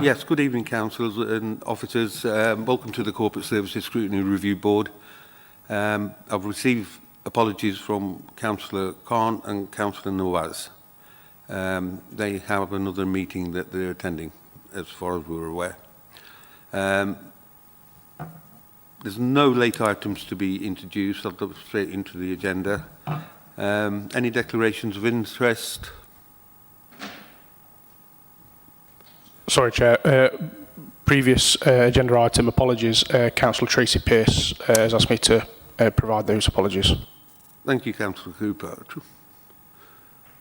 Yes, good evening, councillors and officers. Welcome to the Corporate Services Scrutiny Review Board. I've received apologies from Councillor Khan and Councillor Nawaz. They have another meeting that they're attending, as far as we're aware. There's no late items to be introduced. I'll go straight into the agenda. Any declarations of interest? Sorry, Chair. Previous agenda item, apologies. Councillor Tracy Pearce has asked me to provide those apologies. Thank you, Councillor Cooper.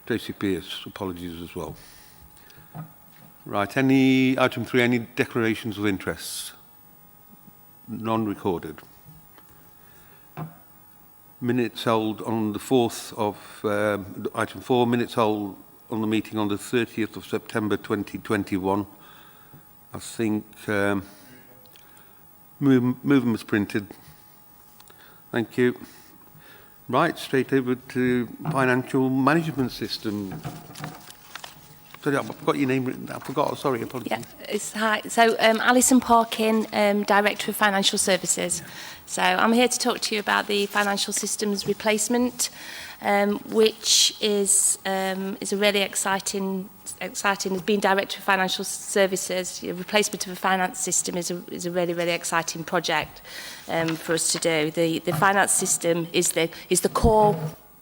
Tracy Pearce, apologies as well. Right, item 3, any declarations of interest? Non-recorded. Minutes held on the 4th of, item 4, minutes held on the meeting on the 30th of September 2021. I think movement was printed. Thank you. Right, straight over to financial management system. Sorry, I've got your name written. I forgot. Sorry, apologies. Yeah, hi. So, Alison Parkin, Director of Financial Services. So, I'm here to talk to you about the financial systems replacement, which is a really exciting. As being Director of Financial Services, the replacement of a finance system is a really exciting project for us to do. The finance system is the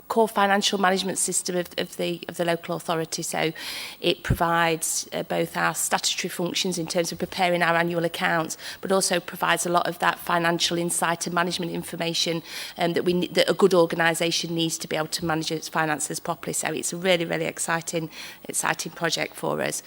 core financial management system of the local authority. So it provides both our statutory functions in terms of preparing our annual accounts, but also provides a lot of that financial insight and management information that a good organisation needs to be able to manage its finances properly. So it's a really exciting project for us.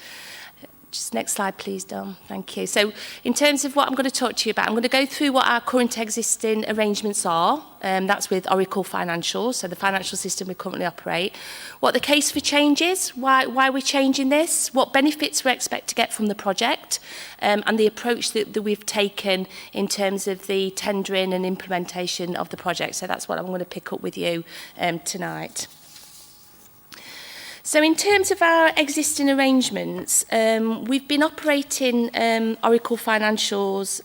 Just next slide, please, Dom. Thank you. So in terms of what I'm going to talk to you about, I'm going to go through what our current existing arrangements are. That's with Oracle Financial, so the financial system we currently operate. What the case for change is, why we're changing this, what benefits we expect to get from the project, and the approach that we've taken in terms of the tendering and implementation of the project. So that's what I'm going to pick up with you tonight. So in terms of our existing arrangements, we've been operating Oracle Financials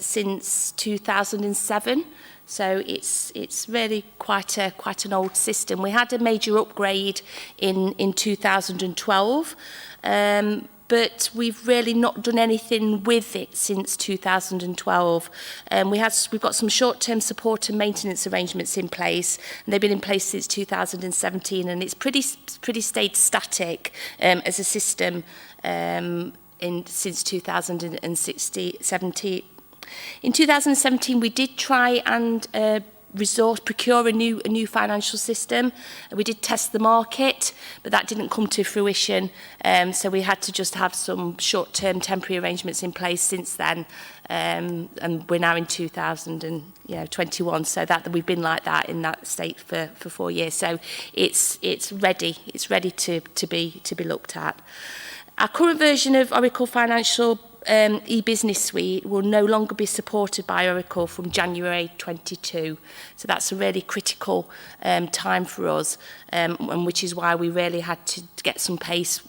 since 2007. So it's really quite an old system. We had a major upgrade in 2012. But we've really not done anything with it since 2012. We've got some short-term support and maintenance arrangements in place, and they've been in place since 2017, and it's pretty stayed static as a system since 2017. In 2017, we did try and procure a new financial system. We did test the market, but that didn't come to fruition. So we had to just have some short-term temporary arrangements in place since then. And we're now in 2021, so that we've been like that in that state for 4 years. So it's ready to be looked at. Our current version of Oracle Financial e-business suite will no longer be supported by Oracle from January 22. So that's a really critical time for us, and which is why we really had to get some pace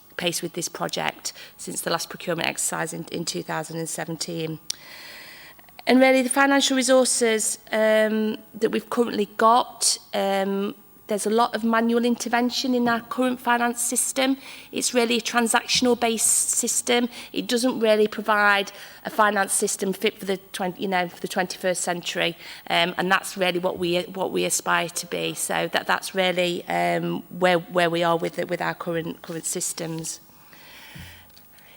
with this project since the last procurement exercise in 2017. And really the financial resources that we've currently got, there's a lot of manual intervention in our current finance system. It's really a transactional-based system. It doesn't really provide a finance system fit for the 21st century, and that's really what we aspire to be. So that's really where we are with our current systems.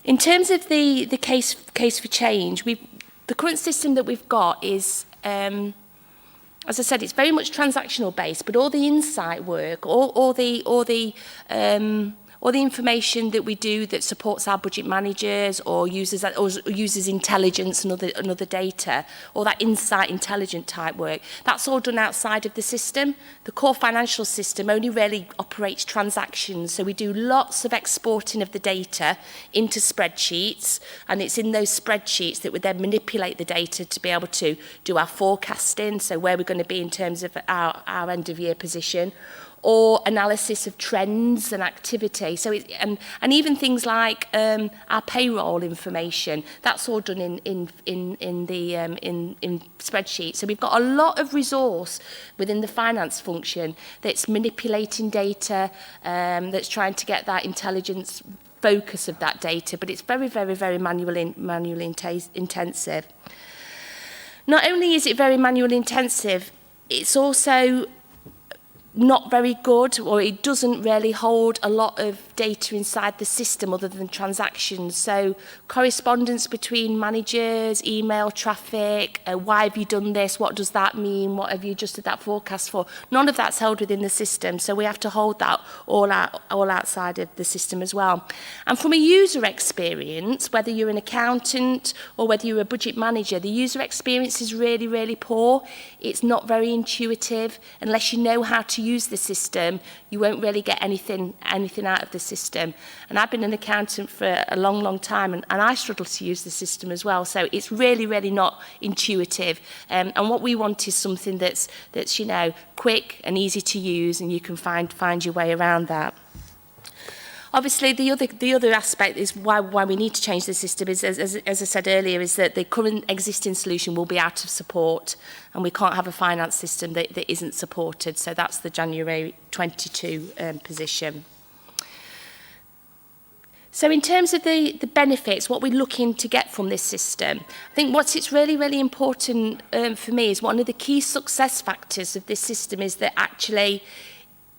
In terms of the case for change, the current system that we've got is. As I said, it's very much transactional based, but all the insight work, all the information that we do that supports our budget managers or uses intelligence and other data, all that insight intelligent type work, that's all done outside of the system. The core financial system only really operates transactions, so we do lots of exporting of the data into spreadsheets, and it's in those spreadsheets that we then manipulate the data to be able to do our forecasting, so where we're going to be in terms of our end of year position. or analysis of trends and activity. So and even things like our payroll information, that's all done in spreadsheets. So we've got a lot of resource within the finance function that's manipulating data, that's trying to get that intelligence focus of that data, but it's very, very, very manually intensive. Not only is it very manually intensive, it's also not very good, or it doesn't really hold a lot of data inside the system other than transactions. So correspondence between managers, email traffic, why have you done this, what does that mean, what have you adjusted that forecast for, none of that's held within the system, so we have to hold that all outside of the system as well. And from a user experience, whether you're an accountant or whether you're a budget manager, the user experience is really, really poor. It's not very intuitive. Unless you know how to use the system, you won't really get anything out of the system. And I've been an accountant for a long, long time, and I struggle to use the system as well. So it's really, really not intuitive. And what we want is something that's you know, quick and easy to use, and you can find your way around that. Obviously, the other aspect is why we need to change the system is, as I said earlier, is that the current existing solution will be out of support, and we can't have a finance system that isn't supported. So that's the January 22 position. So in terms of the benefits, what we're looking to get from this system, I think it's really, really important for me is one of the key success factors of this system is that actually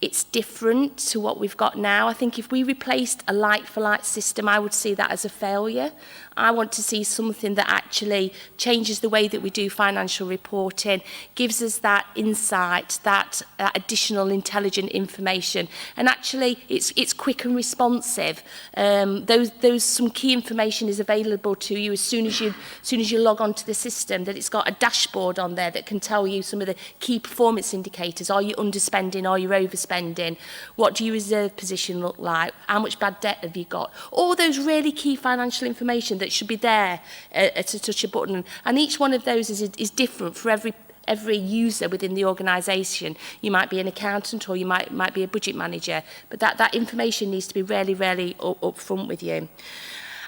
it's different to what we've got now. I think if we replaced a like-for-like system, I would see that as a failure. I want to see something that actually changes the way that we do financial reporting, gives us that insight, that additional intelligent information, and actually it's quick and responsive. Those some key information is available to you as soon as you log onto the system. That it's got a dashboard on there that can tell you some of the key performance indicators. Are you underspending? Are you overspending? What do your reserve position look like? How much bad debt have you got? All those really key financial information that should be there to touch a button, and each one of those is different for every user within the organisation. You might be an accountant or you might be a budget manager, but that information needs to be really, really up front with you.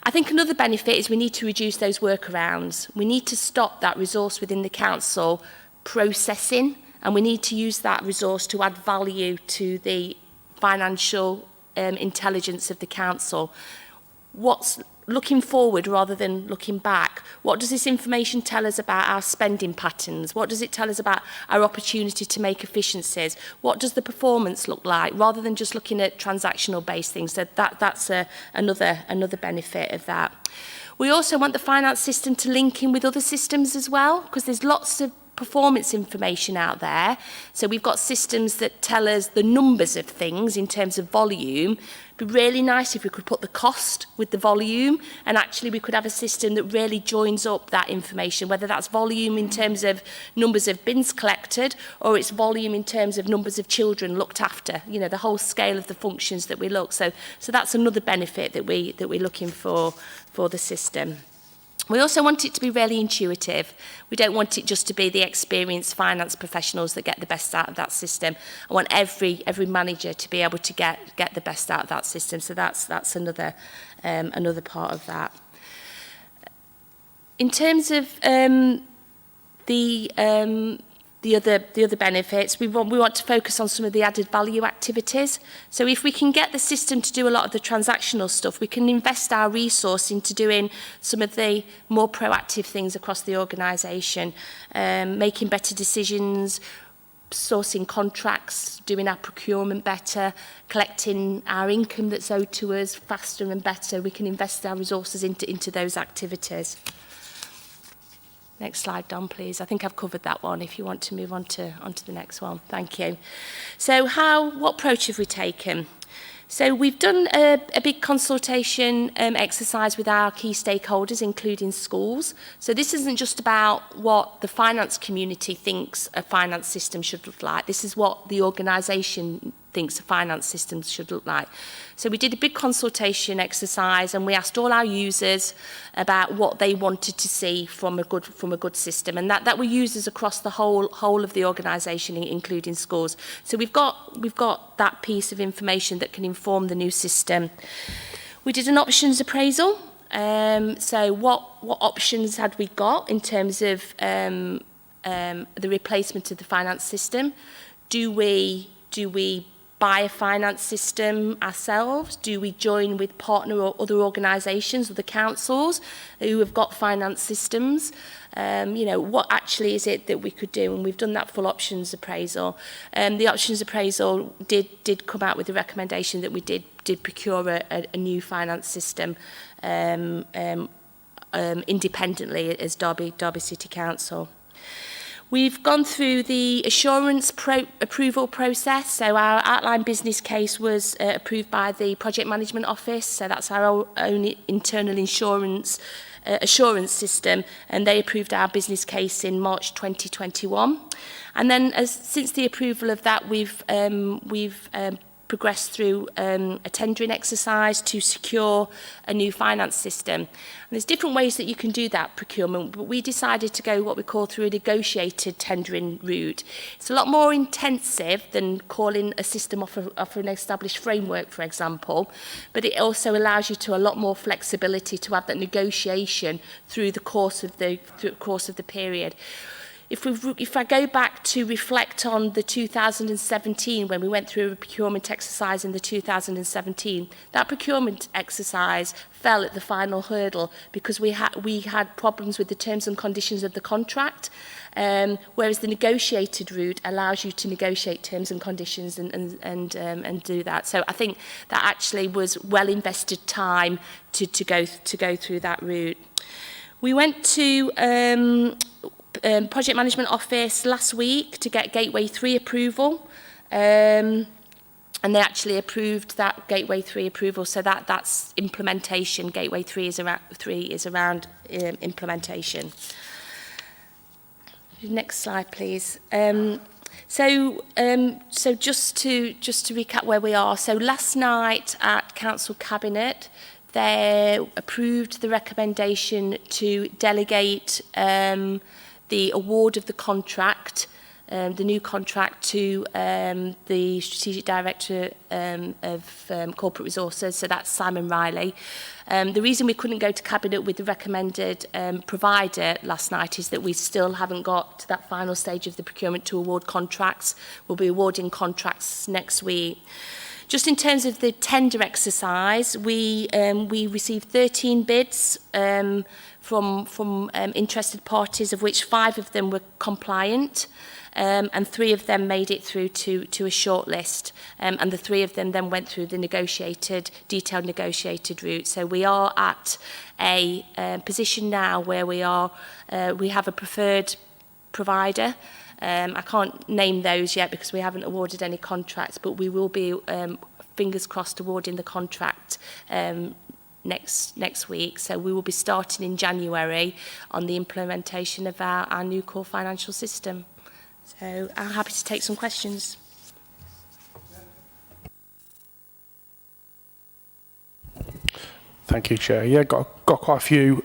I think another benefit is we need to reduce those workarounds. We need to stop that resource within the council processing, and we need to use that resource to add value to the financial intelligence of the council. What's looking forward rather than looking back? What does this information tell us about our spending patterns? What does it tell us about our opportunity to make efficiencies? What does the performance look like, rather than just looking at transactional based things? So that's another benefit of that. We also want the finance system to link in with other systems as well, because there's lots of performance information out there. So we've got systems that tell us the numbers of things in terms of volume. It'd be really nice if we could put the cost with the volume, and actually we could have a system that really joins up that information, whether that's volume in terms of numbers of bins collected, or it's volume in terms of numbers of children looked after, you know, the whole scale of the functions that we look. So that's another benefit that we're looking for the system. We also want it to be really intuitive. We don't want it just to be the experienced finance professionals that get the best out of that system. I want every manager to be able to get the best out of that system. So that's another part of that. In terms of the other benefits, we want to focus on some of the added value activities. So if we can get the system to do a lot of the transactional stuff, we can invest our resource into doing some of the more proactive things across the organisation, making better decisions, sourcing contracts, doing our procurement better, collecting our income that's owed to us faster and better. We can invest our resources into those activities. Next slide, Don, please. I think I've covered that one. If you want to move on to the next one. Thank you. So what approach have we taken? So we've done a big consultation exercise with our key stakeholders, including schools. So this isn't just about what the finance community thinks a finance system should look like. This is what the organisation thinks a finance system should look like. So we did a big consultation exercise, and we asked all our users about what they wanted to see from a good system, and that were users across the whole of the organisation, including schools. So we've got that piece of information that can inform the new system. We did an options appraisal. So what options had we got in terms of the replacement of the finance system? Do we buy a finance system ourselves? Do we join with partner or other organisations or the councils who have got finance systems? You know, what actually is it that we could do? And we've done that full options appraisal. The options appraisal did come out with the recommendation that we did procure a new finance system independently as Derby City Council. We've gone through the assurance approval process. So our outline business case was approved by the Project Management Office. So that's our own internal assurance system, and they approved our business case in March 2021. And then since the approval of that, we've progressed through a tendering exercise to secure a new finance system. And there's different ways that you can do that procurement, but we decided to go what we call through a negotiated tendering route. It's a lot more intensive than calling a system off an established framework, for example, but it also allows you to a lot more flexibility to have that negotiation through the course of the period. If I go back to reflect on the 2017, when we went through a procurement exercise in the 2017, that procurement exercise fell at the final hurdle because we had problems with the terms and conditions of the contract, whereas the negotiated route allows you to negotiate terms and conditions and do that. So I think that actually was well invested time to go through that route. We went to Project Management Office last week to get Gateway 3 approval, and they actually approved that Gateway 3 approval, so that's implementation. Gateway 3 is around implementation. Next slide, please. So just to recap where we are. So last night at Council Cabinet, they approved the recommendation to delegate the award of the contract, the new contract, to the Strategic Director of Corporate Resources, so that's Simon Riley. The reason we couldn't go to Cabinet with the recommended provider last night is that we still haven't got to that final stage of the procurement to award contracts. We'll be awarding contracts next week. Just in terms of the tender exercise, we received 13 bids from interested parties, of which 5 of them were compliant, and 3 of them made it through to a shortlist, and the 3 of them then went through the detailed negotiated route. So we are at a position now where we have a preferred provider. I can't name those yet because we haven't awarded any contracts, but we will be, fingers crossed, awarding the contract next week. So we will be starting in January on the implementation of our new core financial system. So I'm happy to take some questions. Thank you, Chair. Yeah, got quite a few.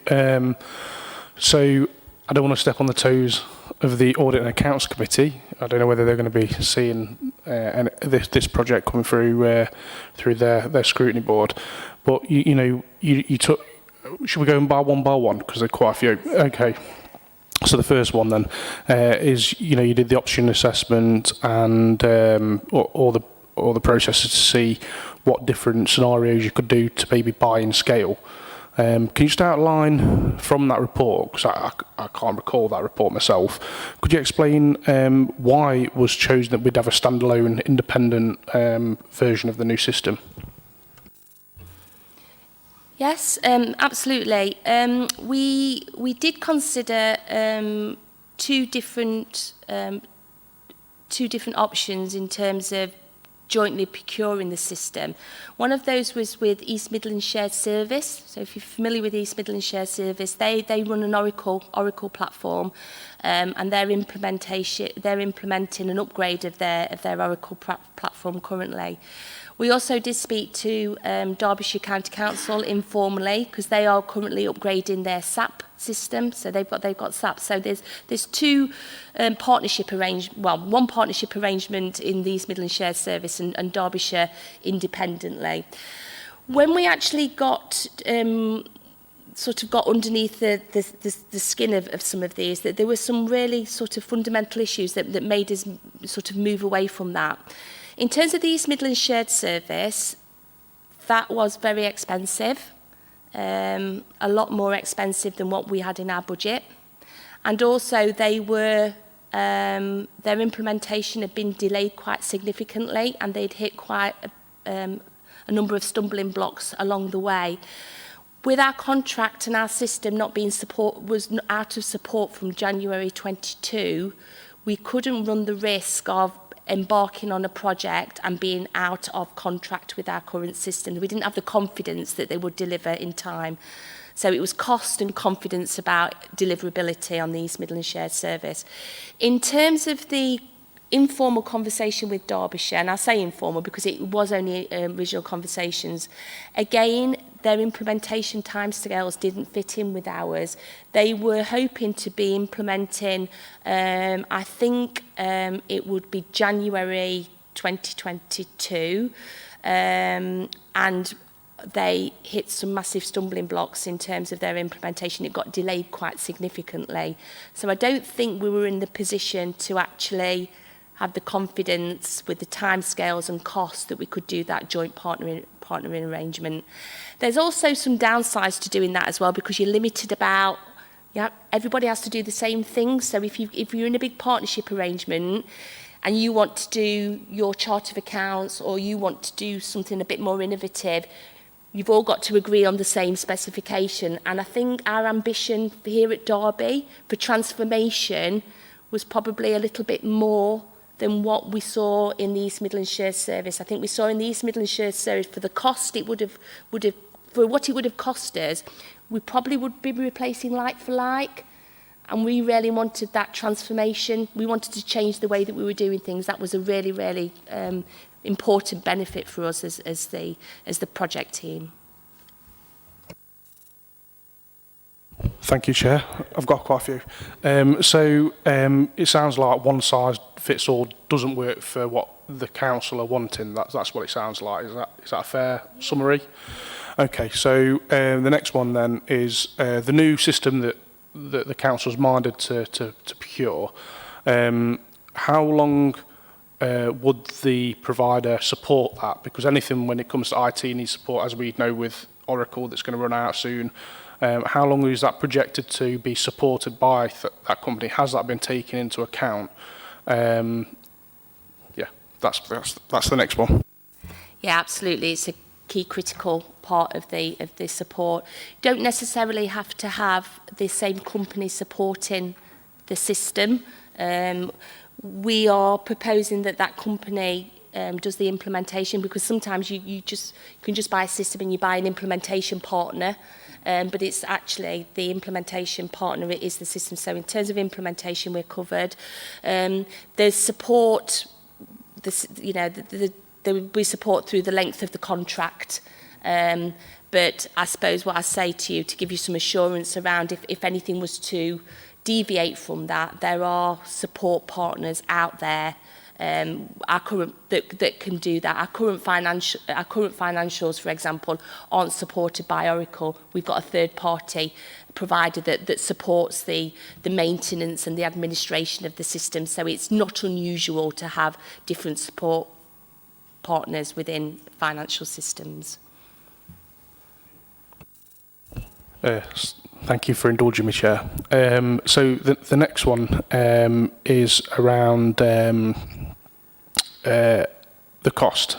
So I don't want to step on the toes of the Audit and Accounts Committee. I don't know whether they're going to be seeing this project coming through their scrutiny board. But you took. Should we go by one because there are quite a few? Okay. So the first one then is you did the option assessment and all the processes to see what different scenarios you could do to maybe buy and scale. Can you just outline from that report, because I can't recall that report myself, could you explain why it was chosen that we'd have a standalone independent version of the new system? Yes, absolutely. We did consider two different options in terms of jointly procuring the system. One of those was with East Midlands Shared Service. So if you're familiar with East Midlands Shared Service, they run an Oracle platform, and they're implementing an upgrade of their Oracle platform currently. We also did speak to Derbyshire County Council informally, because they are currently upgrading their SAP system. So they've got SAP. So there's two partnership one partnership arrangement in the East Midlands Shared Service and Derbyshire independently. When we actually got underneath the skin of some of these, that there were some really sort of fundamental issues that made us sort of move away from that. In terms of the East Midlands Shared Service, that was very expensive, a lot more expensive than what we had in our budget. And also their implementation had been delayed quite significantly, and they'd hit quite a number of stumbling blocks along the way. With our contract and our system not being was out of support from January 22, we couldn't run the risk of embarking on a project and being out of contract with our current system. We didn't have the confidence that they would deliver in time. So it was cost and confidence about deliverability on the East Midlands Shared Service. In terms of the informal conversation with Derbyshire, and I say informal because it was only original conversations, again, their implementation timescales didn't fit in with ours. They were hoping to be implementing, I think it would be January 2022, and they hit some massive stumbling blocks in terms of their implementation. It got delayed quite significantly. So I don't think we were in the position to actually have the confidence with the timescales and costs that we could do that joint partnering arrangement. There's also some downsides to doing that as well, because you're limited about, everybody has to do the same thing. So if you're in a big partnership arrangement and you want to do your chart of accounts, or you want to do something a bit more innovative, you've all got to agree on the same specification. And I think our ambition here at Derby for transformation was probably a little bit more than what we saw in the East Midlands Shared Service. I think we saw in the East Midlands Shared Service, for the cost it would have for what it would have cost us, we probably would be replacing like for like. And we really wanted that transformation. We wanted to change the way that we were doing things. That was a really, really important benefit for us as the project team. Thank you, Chair. I've got quite a few. It sounds like one size fits all doesn't work for what the council are wanting. That's what it sounds like. Is that a fair summary? Okay, so the next one then is the new system that the council's minded to procure. How long would the provider support that? Because anything when it comes to IT needs support, as we know with Oracle, that's going to run out soon. How long is that projected to be supported by that company? Has that been taken into account? That's the next one. Yeah, absolutely. It's a key critical part of the support. You don't necessarily have to have the same company supporting the system. We are proposing that company does the implementation, because sometimes you can just buy a system and you buy an implementation partner. But it's actually the implementation partner, it is the system. So in terms of implementation, we're covered. There's support, there will be support through the length of the contract. But I suppose what I say to you, to give you some assurance around if anything was to deviate from that, there are support partners out there that can do that. Our current financials, for example, aren't supported by Oracle. We've got a third party provider that supports the maintenance and the administration of the system. So it's not unusual to have different support partners within financial systems. Thank you for indulging me, Chair. So the next one is around the cost.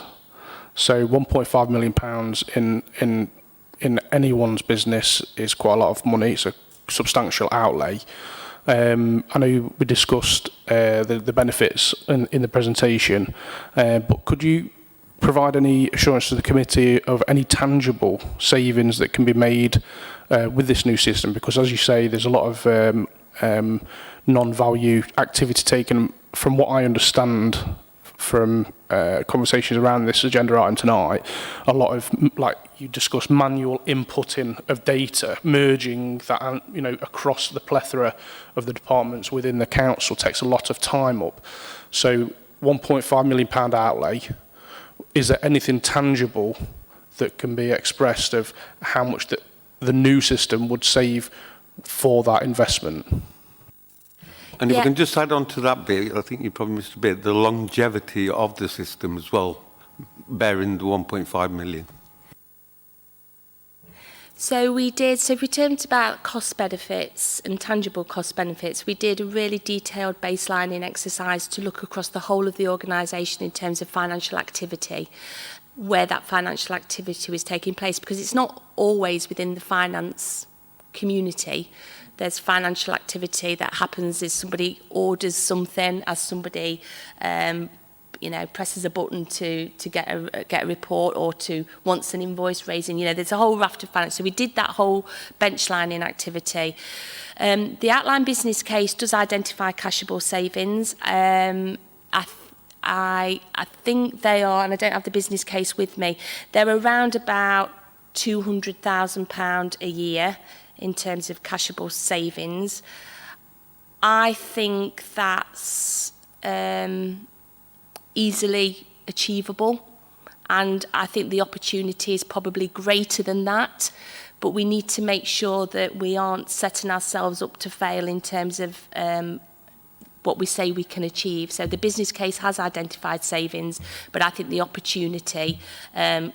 So £1.5 million in anyone's business is quite a lot of money. It's a substantial outlay. I know we discussed the benefits in the presentation, but could you provide any assurance to the committee of any tangible savings that can be made with this new system? Because, as you say, there's a lot of non-value activity taken. From what I understand from conversations around this agenda item tonight, a lot of, like you discussed, manual inputting of data, merging that, you know, across the plethora of the departments within the council takes a lot of time up. So £1.5 million outlay, is there anything tangible that can be expressed of how much the new system would save for that investment? And if I can just add on to that bit, I think you probably missed a bit, the longevity of the system as well, bearing the 1.5 million. So we did, so if we talked about cost benefits and tangible cost benefits, we did a really detailed baselining exercise to look across the whole of the organisation in terms of financial activity, where that financial activity was taking place, because it's not always within the finance community. There's financial activity that happens as somebody orders something, as somebody you know, presses a button to get a report, or to wants an invoice raising. You know, there's a whole raft of finance. So we did that whole benchlining activity. The outline business case does identify cashable savings. I think they are, and I don't have the business case with me, they're around about £200,000 a year in terms of cashable savings. I think that's easily achievable, and I think the opportunity is probably greater than that, but we need to make sure that we aren't setting ourselves up to fail in terms of what we say we can achieve. So the business case has identified savings, but I think the opportunity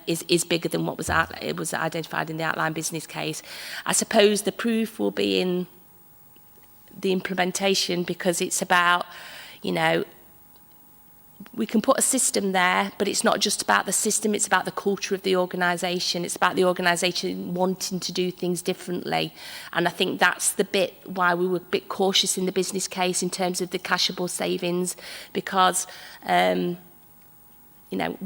is bigger than what was identified in the outline business case. I suppose the proof will be in the implementation, because it's about, you know, we can put a system there, but it's not just about the system, it's about the culture of the organisation. It's about the organisation wanting to do things differently. And I think that's the bit why we were a bit cautious in the business case in terms of the cashable savings, because, you know,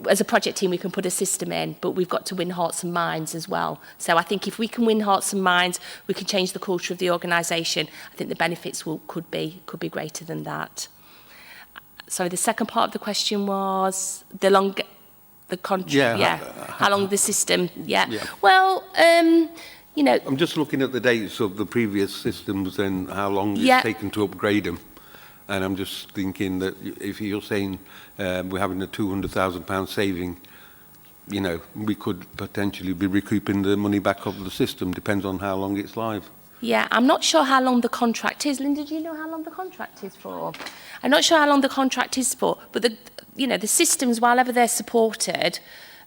as a project team, we can put a system in, but we've got to win hearts and minds as well. So I think if we can win hearts and minds, we can change the culture of the organisation. I think the benefits could be greater than that. Sorry, the second part of the question was how long the system, yeah. Well, you know... I'm just looking at the dates of the previous systems and how long it's taken to upgrade them. And I'm just thinking that if you're saying we're having a £200,000 saving, you know, we could potentially be recouping the money back of the system, depends on how long it's live. Yeah, I'm not sure how long the contract is. Linda, do you know how long the contract is for? I'm not sure how long the contract is for, but the systems, while ever they're supported,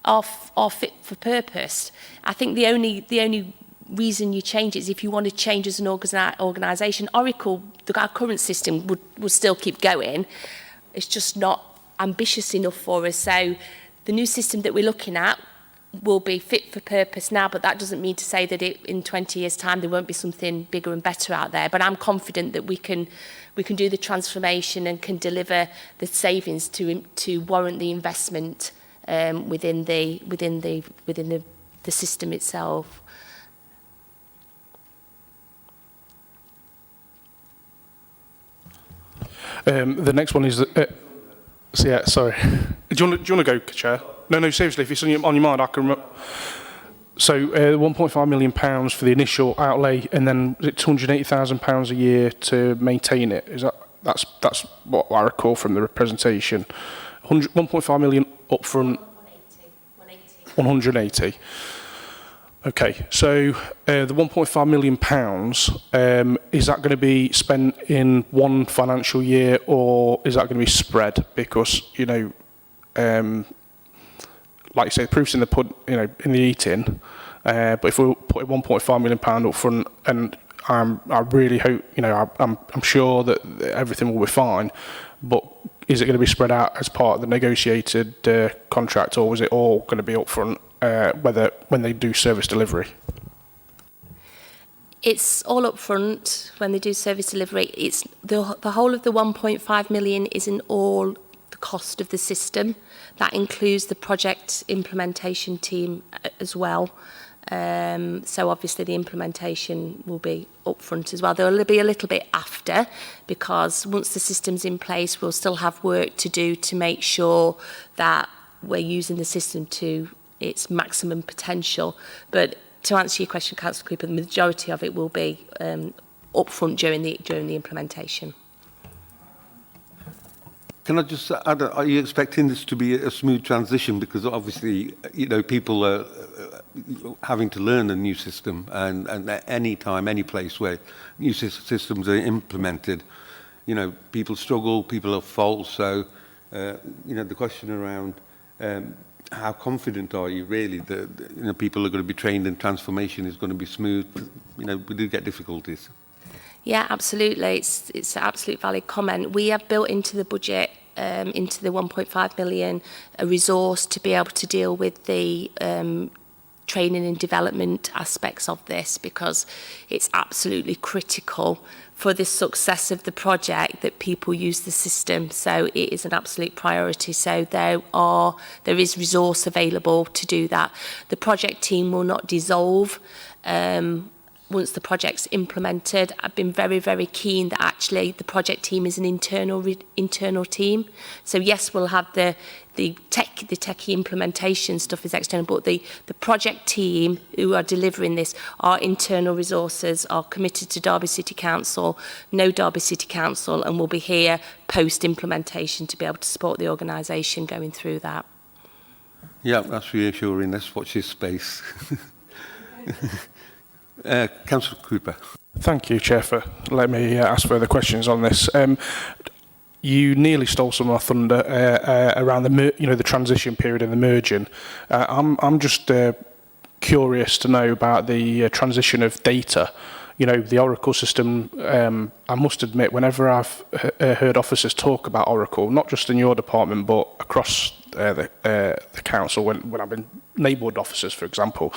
are fit for purpose. I think the only reason you change it is if you want to change as an organisation. Oracle, our current system, would still keep going. It's just not ambitious enough for us. So the new system that we're looking at will be fit for purpose now, but that doesn't mean to say that in 20 years' time there won't be something bigger and better out there. But I'm confident that we can do the transformation and can deliver the savings to warrant the investment within the system itself. The next one is so yeah, sorry. Do you want to go, Chair? No, seriously, if it's on your mind, I can... So, £1.5 million for the initial outlay, and then £280,000 a year to maintain it. That's what I recall from the presentation. 1.5 million upfront. 180. Okay, so the £1.5 million, is that going to be spent in one financial year, or is that going to be spread? Because, you know, like you say, the proof's in the in the eating. But if we put £1.5 million up front, and I really hope, you know, I'm sure that everything will be fine. But is it going to be spread out as part of the negotiated contract, or is it all going to be up front, when they do service delivery? It's all up front when they do service delivery. It's the whole of the 1.5 million isn't all the cost of the system. That includes the project implementation team as well. So obviously the implementation will be upfront as well. There will be a little bit after, because once the system's in place, we'll still have work to do to make sure that we're using the system to its maximum potential. But to answer your question, Councillor Cooper, the majority of it will be upfront during the implementation. Can I just add, are you expecting this to be a smooth transition? Because obviously, you know, people are having to learn a new system, and at any time, any place where new systems are implemented, you know, people struggle, people are false. So, you know, the question around how confident are you really that, you know, people are going to be trained and transformation is going to be smooth? You know, we do get difficulties. Yeah, absolutely. It's an absolute valid comment. We have built into the budget, into the 1.5 million, a resource to be able to deal with the training and development aspects of this, because it's absolutely critical for the success of the project that people use the system. So it is an absolute priority. So there is resource available to do that. The project team will not dissolve once the project's implemented. I've been very, very keen that actually the project team is an internal team. So yes, we'll have the techie implementation stuff is external, but the project team who are delivering this, our internal resources, are committed to Derby City Council, know Derby City Council, and will be here post-implementation to be able to support the organisation going through that. Yeah, that's reassuring. Let's watch this space. Councillor Cooper. Thank you, Chair, for letting me ask further questions on this. You nearly stole some of my thunder around the transition period and the merging. I'm just curious to know about the transition of data. You know, the Oracle system. I must admit, whenever I've heard officers talk about Oracle, not just in your department but across the council, when I've been neighbourhood officers, for example,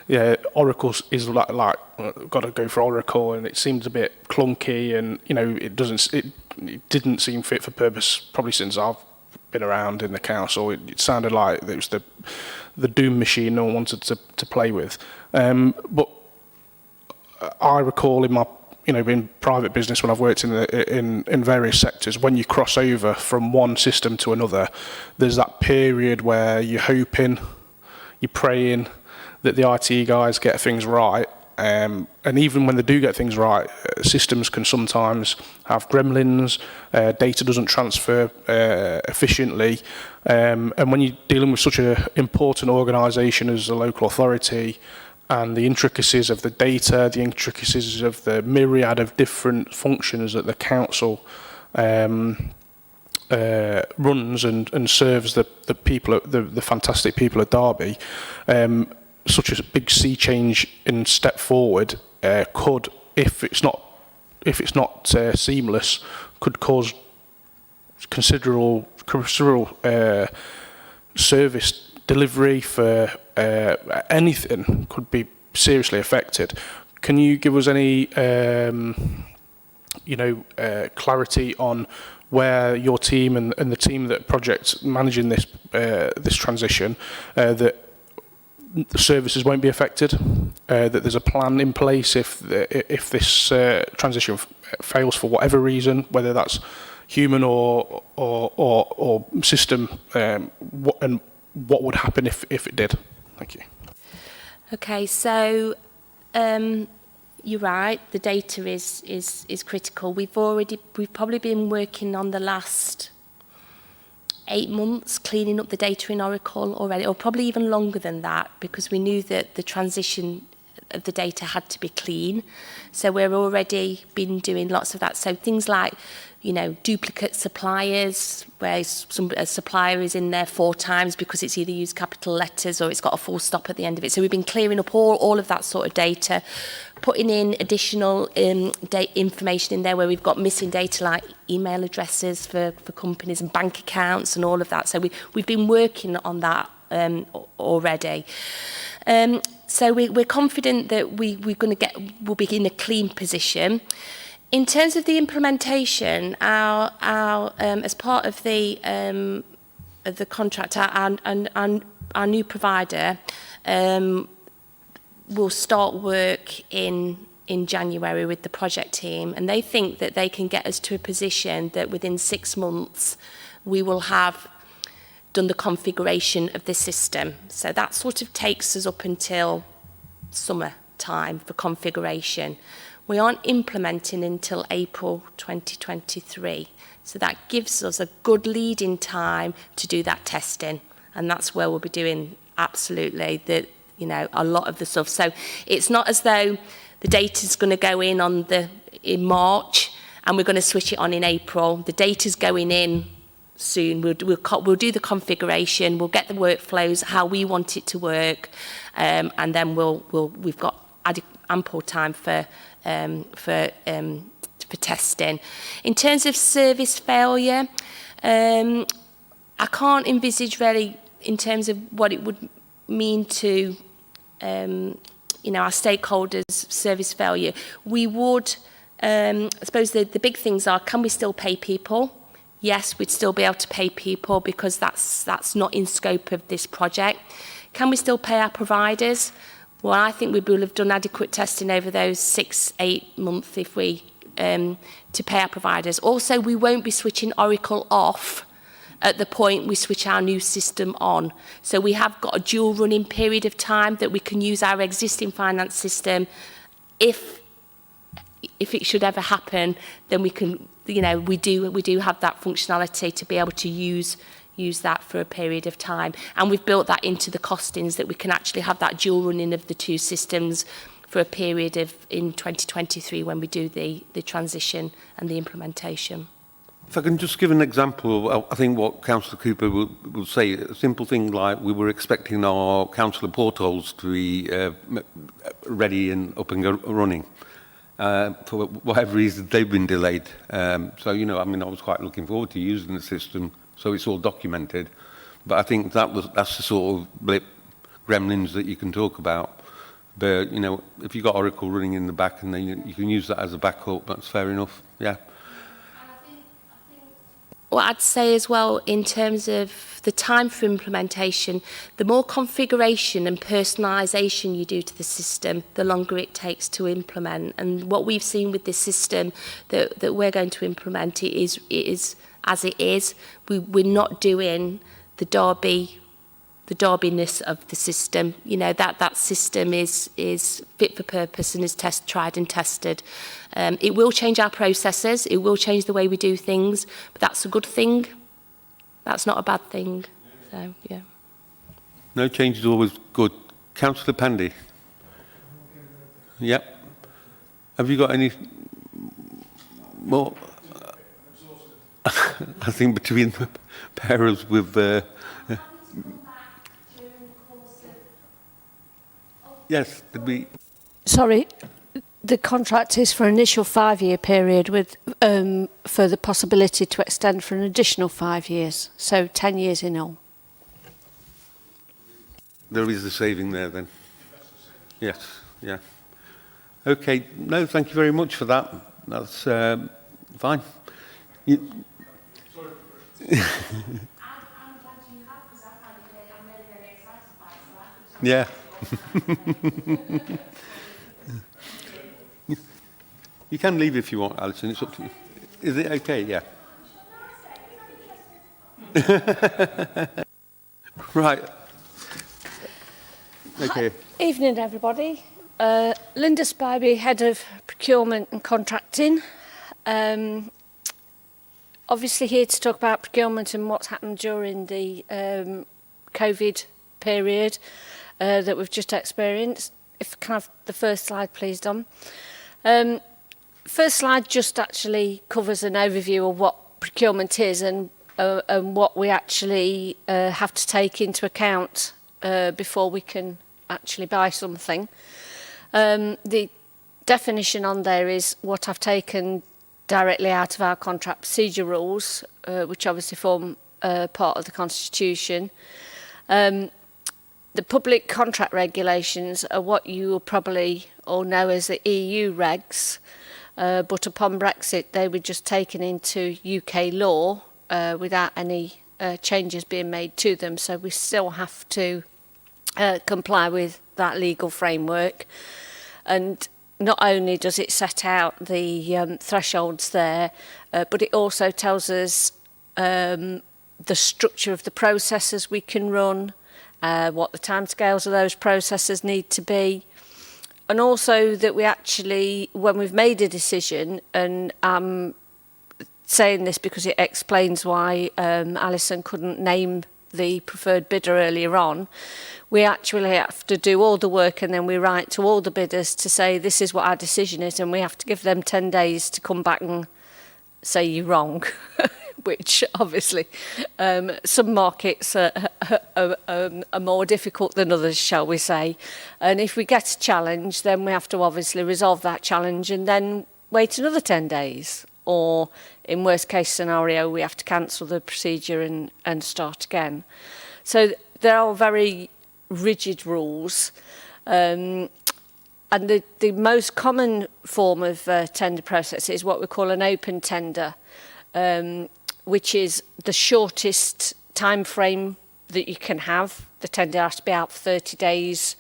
yeah, Oracle is like got to go for Oracle, and it seems a bit clunky, and you know it didn't seem fit for purpose. Probably since I've been around in the council, it sounded like it was the doom machine no one wanted to play with. But I recall in my in private business, when I've worked in various sectors, when you cross over from one system to another, there's that period where you're hoping, you're praying that the IT guys get things right, and even when they do get things right, systems can sometimes have gremlins, data doesn't transfer efficiently, and when you're dealing with such an important organisation as a local authority, and the intricacies of the data, the intricacies of the myriad of different functions that the council runs and serves the people, the fantastic people at Derby, such a big sea change in step forward could, if it's not seamless, could cause considerable service delivery for anything could be seriously affected. Can you give us any clarity on where your team and the team that projects managing this transition, that the services won't be affected, that there's a plan in place if this transition fails for whatever reason, whether that's human or system, what would happen if it did? Thank you. Okay, so you're right. The data is critical. We've probably been working on the last 8 months cleaning up the data in Oracle already, or probably even longer than that, because we knew that the transition of the data had to be clean. So we're already been doing lots of that. So things like, duplicate suppliers, where a supplier is in there 4 times because it's either used capital letters or it's got a full stop at the end of it. So we've been clearing up all of that sort of data, putting in additional information in there where we've got missing data like email addresses for companies and bank accounts and all of that. So we've been working on that already. So we're confident that we'll be in a clean position. In terms of the implementation, as part of the contract, our new provider will start work in January with the project team, and they think that they can get us to a position that within 6 months we will have done the configuration of the system. So that sort of takes us up until summer time for configuration. We aren't implementing until April 2023. So that gives us a good lead-in time to do that testing. And that's where we'll be doing absolutely a lot of the stuff. So it's not as though the data's going to go in in March and we're going to switch it on in April. The data's going in soon. We'll do the configuration. We'll get the workflows how we want it to work, and then we've got ample time for testing. In terms of service failure, I can't envisage really in terms of what it would mean to our stakeholders' service failure. We would, I suppose the big things are, can we still pay people? Yes, we'd still be able to pay people because that's not in scope of this project. Can we still pay our providers? Well, I think we will have done adequate testing over those 6-8 months if we to pay our providers. Also, we won't be switching Oracle off at the point we switch our new system on. So we have got a dual running period of time that we can use our existing finance system. If it should ever happen, then we can, we do have that functionality to be able to use that for a period of time. And we've built that into the costings that we can actually have that dual running of the two systems for a period of in 2023 when we do the transition and the implementation. If I can just give an example of, I think, what Councillor Cooper will say, a simple thing like we were expecting our councillor portals to be ready and up and running. For whatever reason, they've been delayed. So, I was quite looking forward to using the system, so it's all documented. But I think that's the sort of blip gremlins that you can talk about. But, if you've got Oracle running in the back and then you can use that as a backup, that's fair enough, yeah. What I'd say as well, in terms of the time for implementation, the more configuration and personalisation you do to the system, the longer it takes to implement. And what we've seen with this system that we're going to implement, it is as it is. We're not doing the Derbyness of the system. That system is fit for purpose and is tried and tested. It will change our processes, it will change the way we do things, but that's a good thing. That's not a bad thing. So, yeah. No change is always good. Councillor Pandy. Yep. Have you got any more? I think between the pairers with... Yes, did we... Sorry, the contract is for an initial 5-year period with for the possibility to extend for an additional 5 years, so 10 years in all. There is a saving there then. Yes, yeah. Okay, no, thank you very much for that. That's fine. I'm glad you have, because I find I'm really, very excited by it. So yeah. You can leave if you want, Alison. It's up to you. Is it okay? Yeah. Right. Okay. Hi. Evening, everybody. Linda Spivey, Head of Procurement and Contracting. Obviously here to talk about procurement and what's happened during the COVID period that we've just experienced. If can I have the first slide, please, Dom? First slide just actually covers an overview of what procurement is and what we actually have to take into account before we can actually buy something. The definition on there is what I've taken directly out of our contract procedure rules, which obviously form part of the Constitution. The public contract regulations are what you will probably all know as the EU regs, but upon Brexit they were just taken into UK law without any changes being made to them, so we still have to comply with that legal framework. And not only does it set out the thresholds there, but it also tells us the structure of the processes we can run, what the timescales of those processes need to be, and also that we actually, when we've made a decision, and I'm saying this because it explains why Alison couldn't name the preferred bidder earlier on, we actually have to do all the work and then we write to all the bidders to say this is what our decision is, and we have to give them 10 days to come back and say you're wrong, which obviously some markets are more difficult than others, shall we say. And if we get a challenge, then we have to obviously resolve that challenge and then wait another 10 days. Or in worst case scenario, we have to cancel the procedure and start again. So there are very rigid rules. And the most common form of tender process is what we call an open tender, which is the shortest time frame that you can have. The tender has to be out for 30 days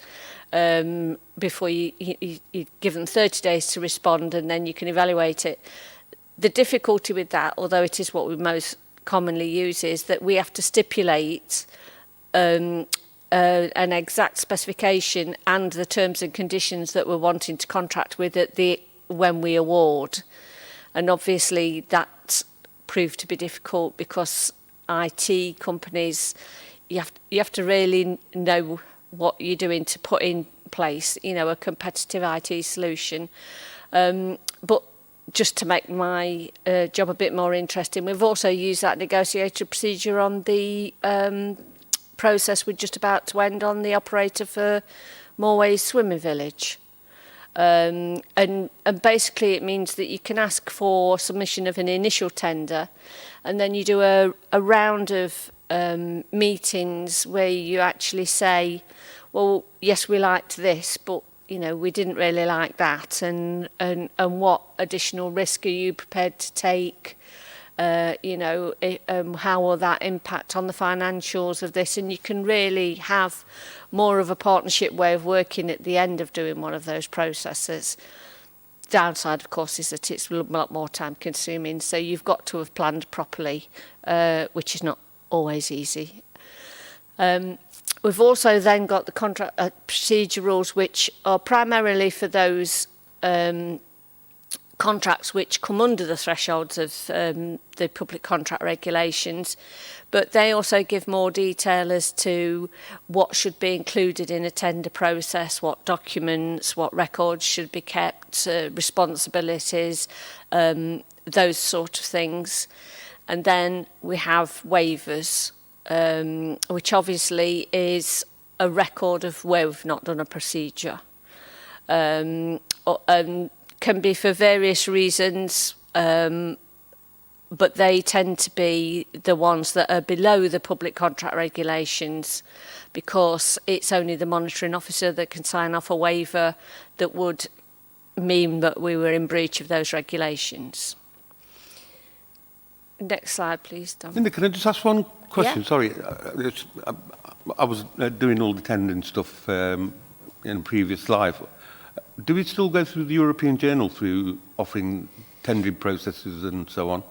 before you give them 30 days to respond, and then you can evaluate it. The difficulty with that, although it is what we most commonly use, is that we have to stipulate an exact specification and the terms and conditions that we're wanting to contract with when we award. And obviously that proved to be difficult because IT companies, you have to really know what you're doing to put in place, a competitive IT solution. But just to make my job a bit more interesting, we've also used that negotiated procedure on the process we're just about to end on the operator for Moorways Swimming Village. And basically it means that you can ask for submission of an initial tender, and then you do a round of meetings where you actually say, well, yes, we liked this, but we didn't really like that, and what additional risk are you prepared to take? How will that impact on the financials of this? And you can really have more of a partnership way of working at the end of doing one of those processes. Downside, of course, is that it's a lot more time consuming, so you've got to have planned properly, which is not always easy. We've also then got the contract procedure rules, which are primarily for those contracts which come under the thresholds of the public contract regulations, but they also give more detail as to what should be included in a tender process, what documents, what records should be kept, responsibilities, those sort of things. And then we have waivers, which obviously is a record of where we've not done a procedure. Can be for various reasons, but they tend to be the ones that are below the public contract regulations, because it's only the monitoring officer that can sign off a waiver that would mean that we were in breach of those regulations. Next slide, please, Dom. Linda, can I just ask one question? Yeah. Sorry, I was doing all the tendering stuff in a previous life. Do we still go through the European Journal through offering tendering processes and so on?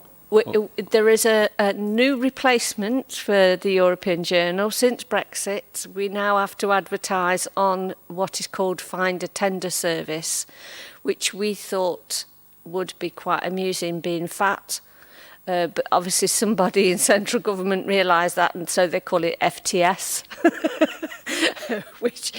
There is a new replacement for the European Journal. Since Brexit, we now have to advertise on what is called Find a Tender service, which we thought would be quite amusing, being fat. But obviously somebody in central government realised that, and so they call it FTS, which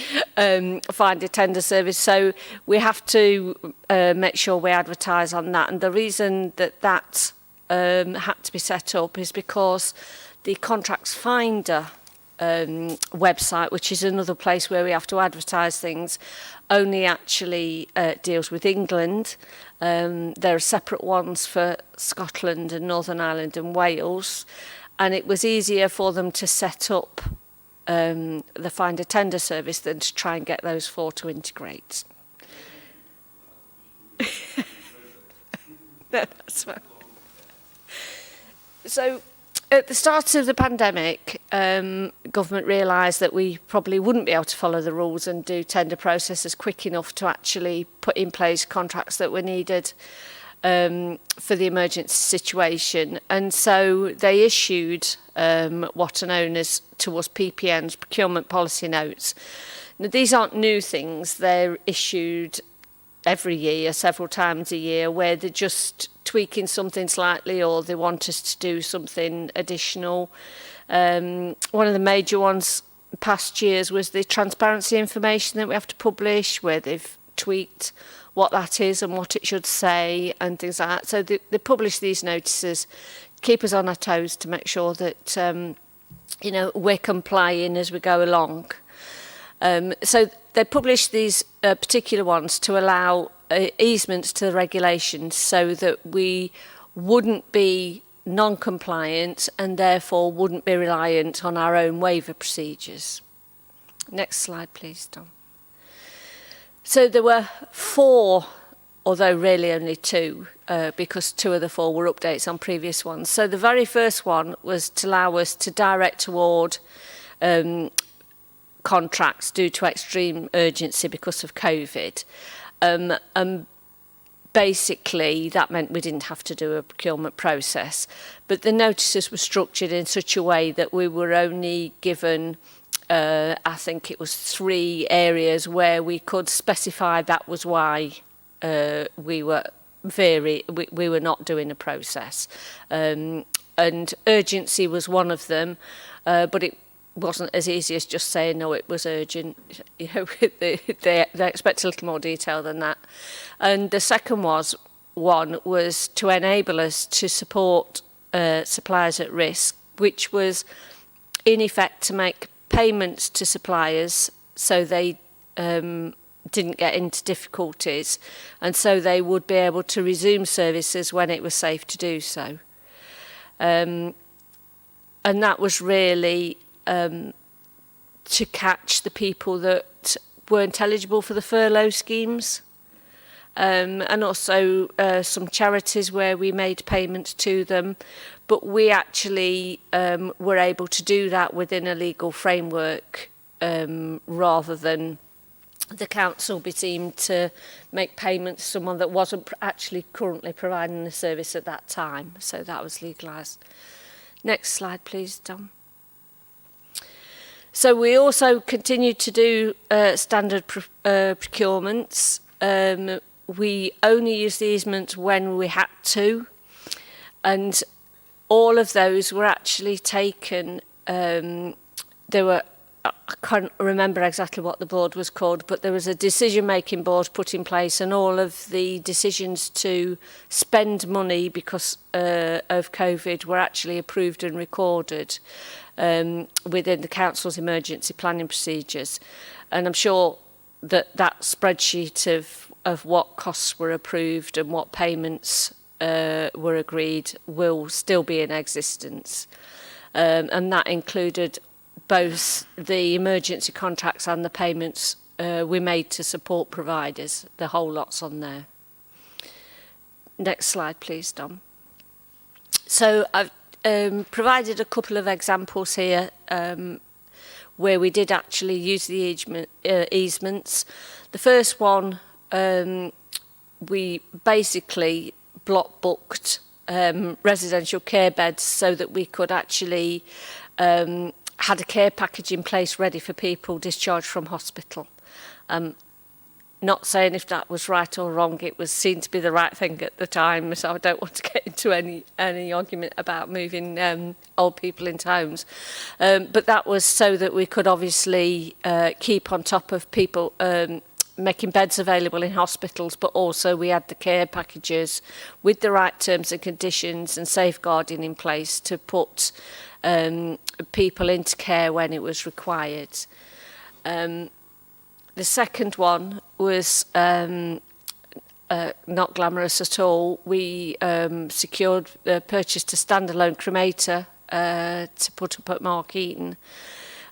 Find a Tender service. So we have to make sure we advertise on that. And the reason that had to be set up is because the Contracts Finder website, which is another place where we have to advertise things, only actually deals with England. There are separate ones for Scotland and Northern Ireland and Wales, and it was easier for them to set up the Find a Tender service than to try and get those four to integrate. That's right. So, at the start of the pandemic, government realised that we probably wouldn't be able to follow the rules and do tender processes quick enough to actually put in place contracts that were needed for the emergency situation. And so they issued what are known as, to us, PPNs, Procurement Policy Notes. Now, these aren't new things. They're issued every year, several times a year, where they're just tweaking something slightly or they want us to do something additional. One of the major ones past years was the transparency information that we have to publish, where they've tweaked what that is and what it should say and things like that. So they publish these notices, keep us on our toes to make sure that we're complying as we go along. So they publish these particular ones to allow easements to the regulations so that we wouldn't be non-compliant and therefore wouldn't be reliant on our own waiver procedures. Next slide, please, Dom. So there were 4, although really only 2, because 2 of the 4 were updates on previous ones. So the very first one was to allow us to direct award contracts due to extreme urgency because of COVID. And basically that meant we didn't have to do a procurement process. But the notices were structured in such a way that we were only given, I think it was 3 areas where we could specify that was why we were not doing a process. And urgency was one of them, but it wasn't as easy as just saying, no, it was urgent. They expect a little more detail than that. And the second one was to enable us to support suppliers at risk, which was in effect to make payments to suppliers so they didn't get into difficulties, and so they would be able to resume services when it was safe to do so. And that was really to catch the people that weren't eligible for the furlough schemes, and also some charities where we made payments to them, but we actually were able to do that within a legal framework rather than the council be deemed to make payments to someone that wasn't actually currently providing the service at that time. So that was legalised. Next slide, please, Dom. So we also continued to do standard procurements. We only used the easements when we had to, and all of those were actually taken. There were, I can't remember exactly what the board was called, but there was a decision-making board put in place, and all of the decisions to spend money because of COVID were actually approved and recorded within the council's emergency planning procedures. And I'm sure that spreadsheet of what costs were approved and what payments were agreed will still be in existence. And that included both the emergency contracts and the payments we made to support providers. The whole lot's on there. Next slide, please, Dom. So I've provided a couple of examples here where we did actually use the easements. The first one, we basically block booked residential care beds so that we could actually had a care package in place ready for people discharged from hospital. Not saying if that was right or wrong, it was seen to be the right thing at the time, so I don't want to get into any argument about moving old people into homes. But that was so that we could obviously keep on top of people making beds available in hospitals, but also we had the care packages with the right terms and conditions and safeguarding in place to put people into care when it was required. The second one was not glamorous at all. We purchased a standalone cremator to put up at Mark Eaton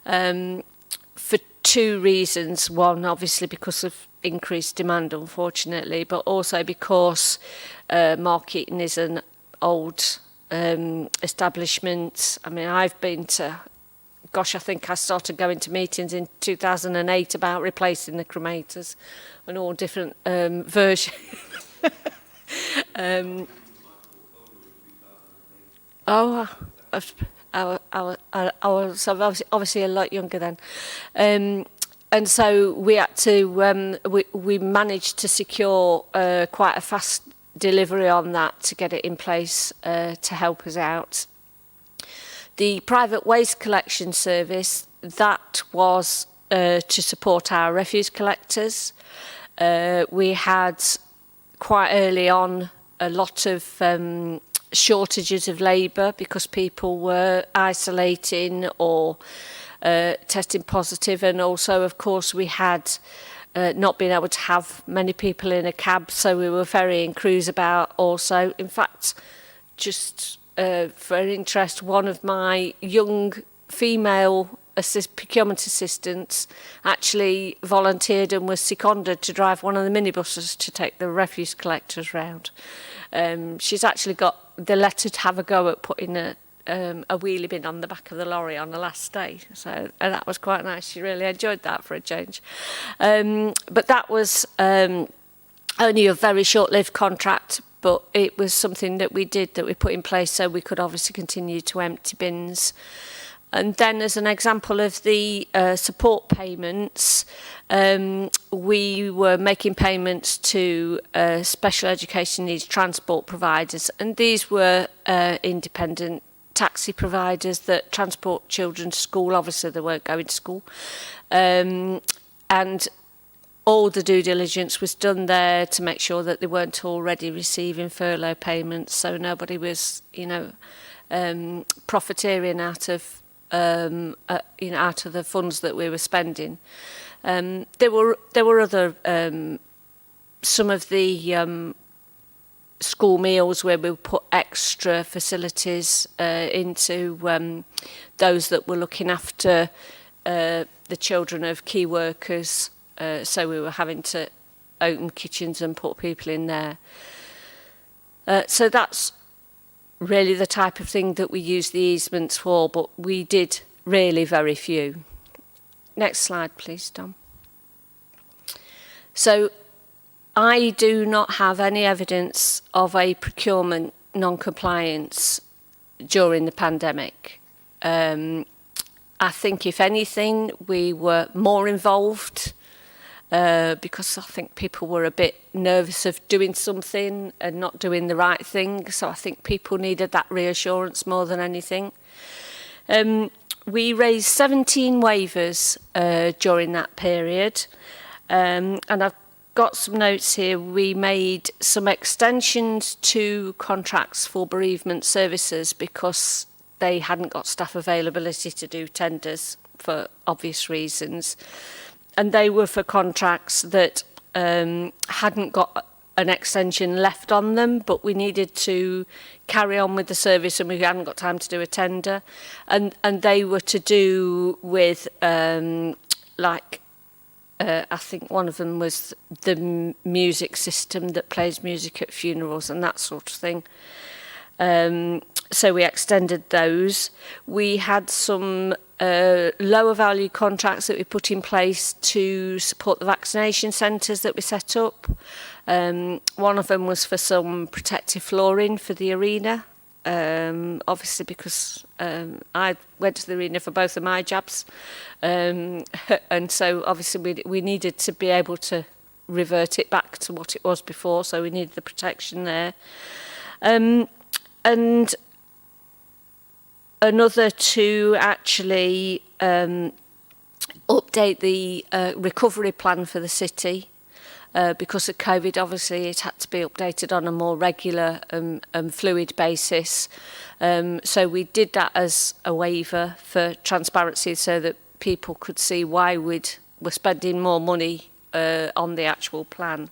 for two reasons. One, obviously, because of increased demand, unfortunately, but also because Marketing is an old establishment. I mean, I've been to, gosh, I think I started going to meetings in 2008 about replacing the cremators and all different versions. I was obviously a lot younger then. And so we had to, we managed to secure quite a fast delivery on that to get it in place to help us out. The private waste collection service, that was to support our refuse collectors. We had quite early on a lot of shortages of labour because people were isolating or testing positive, and also of course we had not been able to have many people in a cab, so we were ferrying crews about also. In fact, just for interest, one of my young female procurement assistants actually volunteered and was seconded to drive one of the minibuses to take the refuse collectors round. She's actually got the letter to have a go at putting a wheelie bin on the back of the lorry on the last day. So that was quite nice. She really enjoyed that for a change. But that was only a very short-lived contract, but it was something that we did, that we put in place so we could obviously continue to empty bins. And then as an example of the support payments, we were making payments to special education needs transport providers, and these were independent taxi providers that transport children to school. Obviously they weren't going to school, and all the due diligence was done there to make sure that they weren't already receiving furlough payments, so nobody was, you know, profiteering out of out of the funds that we were spending. There were other some of the school meals where we put extra facilities into those that were looking after the children of key workers. So we were having to open kitchens and put people in there. So that's really the type of thing that we use the easements for, but we did really very few. Next slide, please, Tom. So I do not have any evidence of a procurement non-compliance during the pandemic. I think, if anything, we were more involved because I think people were a bit nervous of doing something and not doing the right thing. So I think people needed that reassurance more than anything. We raised 17 waivers during that period. And I've got some notes here. We made some extensions to contracts for bereavement services because they hadn't got staff availability to do tenders for obvious reasons. And they were for contracts that hadn't got an extension left on them, but we needed to carry on with the service and we hadn't got time to do a tender. And they were to do with, I think one of them was the music system that plays music at funerals and that sort of thing. So we extended those. We had some lower value contracts that we put in place to support the vaccination centres that we set up. One of them was for some protective flooring for the arena, obviously because I went to the arena for both of my jabs, and so obviously we needed to be able to revert it back to what it was before, so we needed the protection there. And another to actually update the recovery plan for the city. Because of COVID, obviously, it had to be updated on a more regular and fluid basis. So we did that as a waiver for transparency so that people could see why we're spending more money on the actual plan.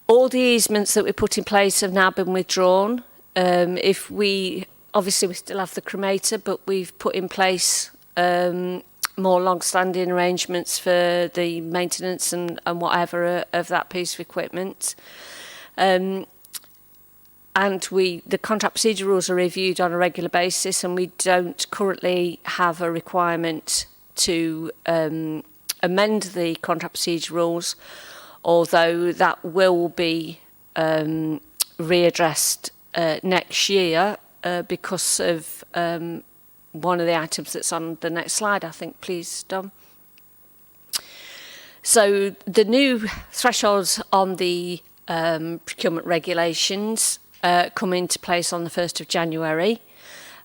All the easements that we put in place have now been withdrawn. If we Obviously, we still have the cremator, but we've put in place more long-standing arrangements for the maintenance and whatever of that piece of equipment. And the contract procedure rules are reviewed on a regular basis, and we don't currently have a requirement to amend the contract procedure rules, although that will be readdressed next year because of one of the items that's on the next slide, I think, please, Dom. So the new thresholds on the procurement regulations come into place on the 1st of January.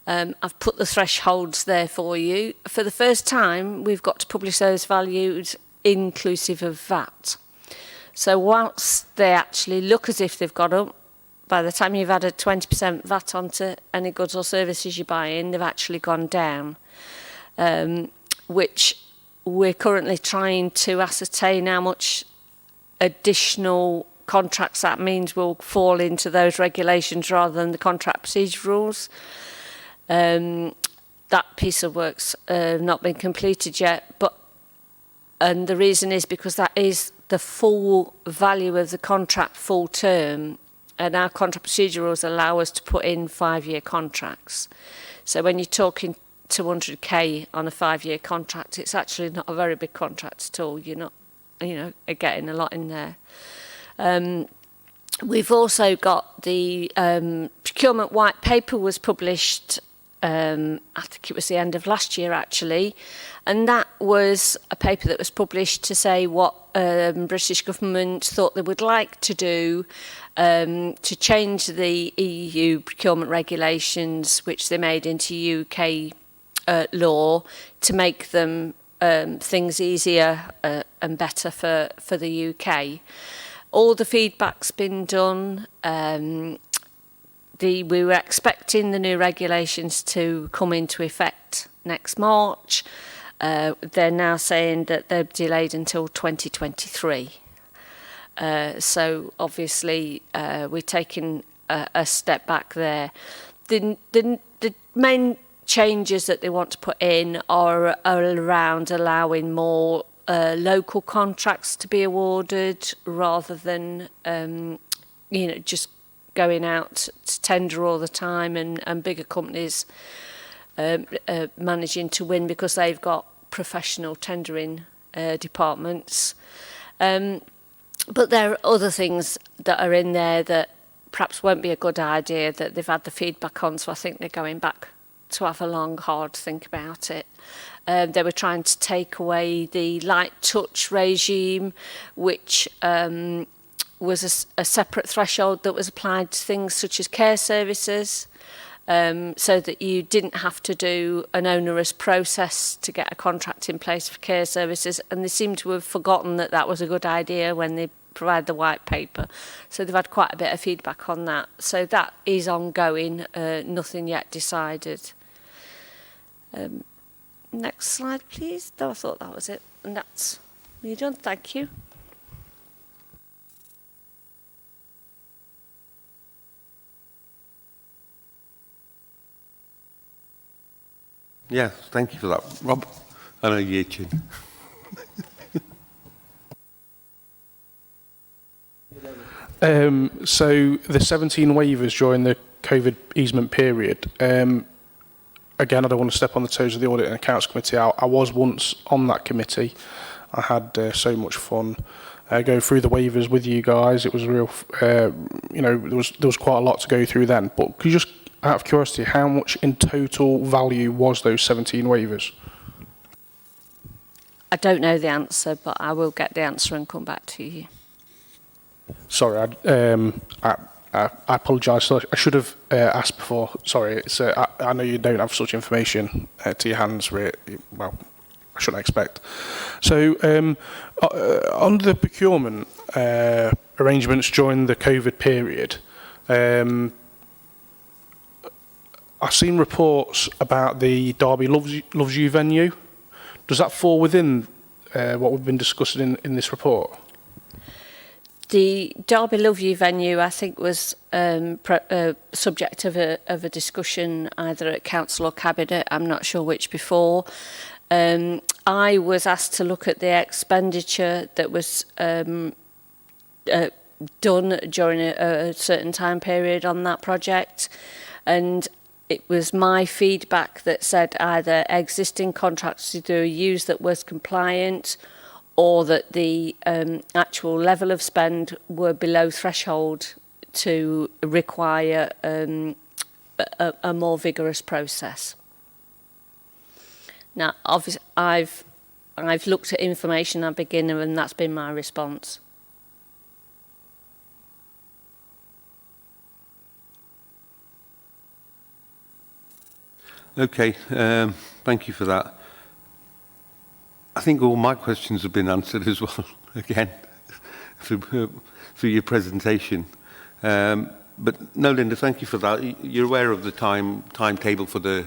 I've put the thresholds there for you. For the first time, we've got to publish those values inclusive of VAT. So whilst they actually look as if they've got up, by the time you've added 20% VAT onto any goods or services you buy in, they've actually gone down, which we're currently trying to ascertain how much additional contracts that means will fall into those regulations rather than the contract procedure rules. That piece of work's not been completed yet, and the reason is because that is the full value of the contract full term, and our contract procedure rules allow us to put in 5-year contracts. So when you're talking 200k on a 5-year contract, it's actually not a very big contract at all. You're not, getting a lot in there. We've also got the procurement white paper was published, I think it was the end of last year actually, and that was a paper that was published to say what British government thought they would like to do to change the EU procurement regulations, which they made into UK law, to make them things easier and better for the UK. All the feedback's been done. We were expecting the new regulations to come into effect next March. They're now saying that they're delayed until 2023. So obviously we're taking a step back there. The main changes that they want to put in are around allowing more local contracts to be awarded rather than just going out to tender all the time and bigger companies managing to win because they've got professional tendering departments. But there are other things that are in there that perhaps won't be a good idea that they've had the feedback on, so I think they're going back to have a long, hard think about it. They were trying to take away the light touch regime, which was a separate threshold that was applied to things such as care services, so that you didn't have to do an onerous process to get a contract in place for care services, and they seem to have forgotten that that was a good idea when they provide the white paper. So they've had quite a bit of feedback on that. So that is ongoing, nothing yet decided. Next slide, please. Oh, I thought that was it. And that's me done. Thank you. Yes, thank you for that, Rob. I know you're itching. So the 17 waivers during the COVID easement period, again, I don't want to step on the toes of the Audit and Accounts Committee. I was once on that committee. I had so much fun going through the waivers with you guys. It was real, there was quite a lot to go through then. But could you just, out of curiosity, how much in total value was those 17 waivers? I don't know the answer, but I will get the answer and come back to you. Sorry, I apologise. I should have asked before. Sorry, I know you don't have such information to your hands. Well, I shouldn't expect. So, on the procurement arrangements during the COVID period, I've seen reports about the Derby Loves You venue. Does that fall within what we've been discussing in this report? The Derby Loveview venue, I think, was subject of a discussion either at council or cabinet. I'm not sure which before. I was asked to look at the expenditure that was done during a certain time period on that project, and it was my feedback that said either existing contracts to do a use that was compliant, or that the actual level of spend were below threshold to require a more vigorous process. Now, obviously, I've looked at information at beginner, and that's been my response. Okay, thank you for that. I think all my questions have been answered as well, again, through your presentation. But no, Linda, thank you for that. You're aware of the timetable for the...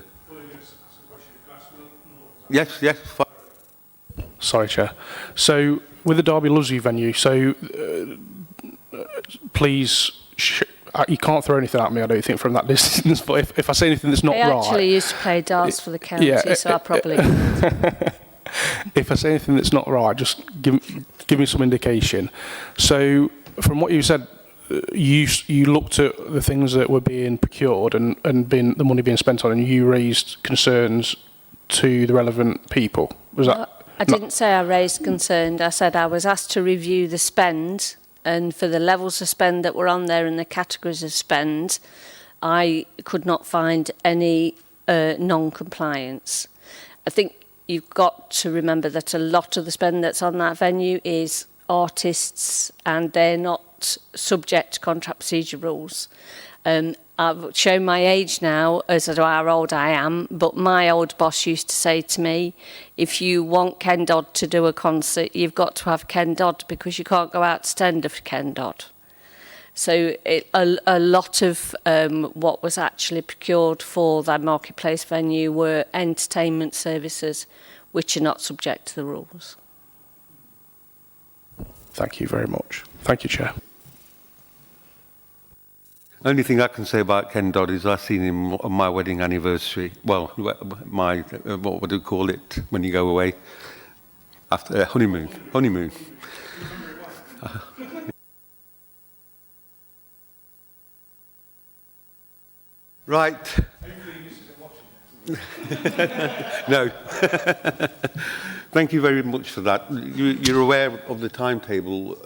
Yes, yes. Fine. Sorry, Chair. So, with the Derby Loveview venue, so please, you can't throw anything at me, I don't think, from that distance, but if I say anything that's not right... I actually used to play darts for the county, so I probably... If I say anything that's not right, just give me some indication. So, from what you said, you looked at the things that were being procured and the money being spent on, and you raised concerns to the relevant people. Was that? I didn't say I raised concern. I said I was asked to review the spend, and for the levels of spend that were on there and the categories of spend, I could not find any non-compliance. I think you've got to remember that a lot of the spend that's on that venue is artists, and they're not subject to contract procedure rules. I've shown my age now as to how old I am, but my old boss used to say to me, if you want Ken Dodd to do a concert, you've got to have Ken Dodd, because you can't go out to tender for Ken Dodd. So a lot of what was actually procured for that marketplace venue were entertainment services, which are not subject to the rules. Thank you very much. Thank you, Chair. Only thing I can say about Ken Dodd is I've seen him on my wedding anniversary. Well, my, what would you call it when you go away? After honeymoon. Honeymoon. Right. No. Thank you very much for that. You're aware of the timetable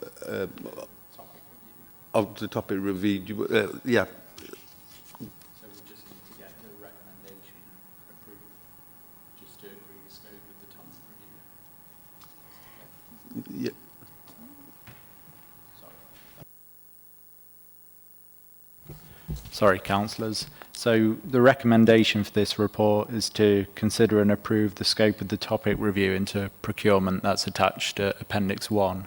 of the topic reviewed. Yeah. So we just need to get the recommendation approved, just to agree the scope of the topic review. Yeah. Sorry, councillors. So the recommendation for this report is to consider and approve the scope of the topic review into procurement. That's attached to Appendix 1,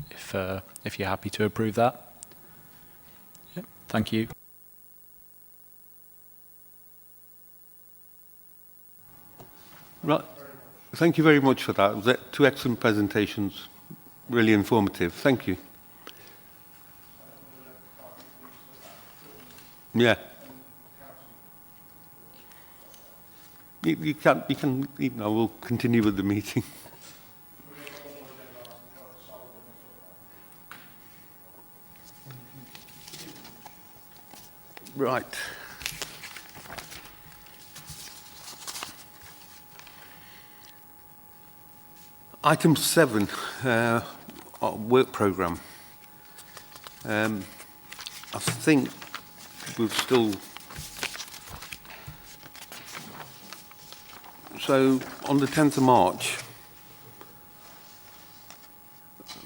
if you're happy to approve that. Yep, thank you. Right. Thank you very much for that. It was two excellent presentations, really informative. Thank you. Yeah. You can, we'll continue with the meeting. Right. Item 7, work programme. I think we've still... So, on the 10th of March,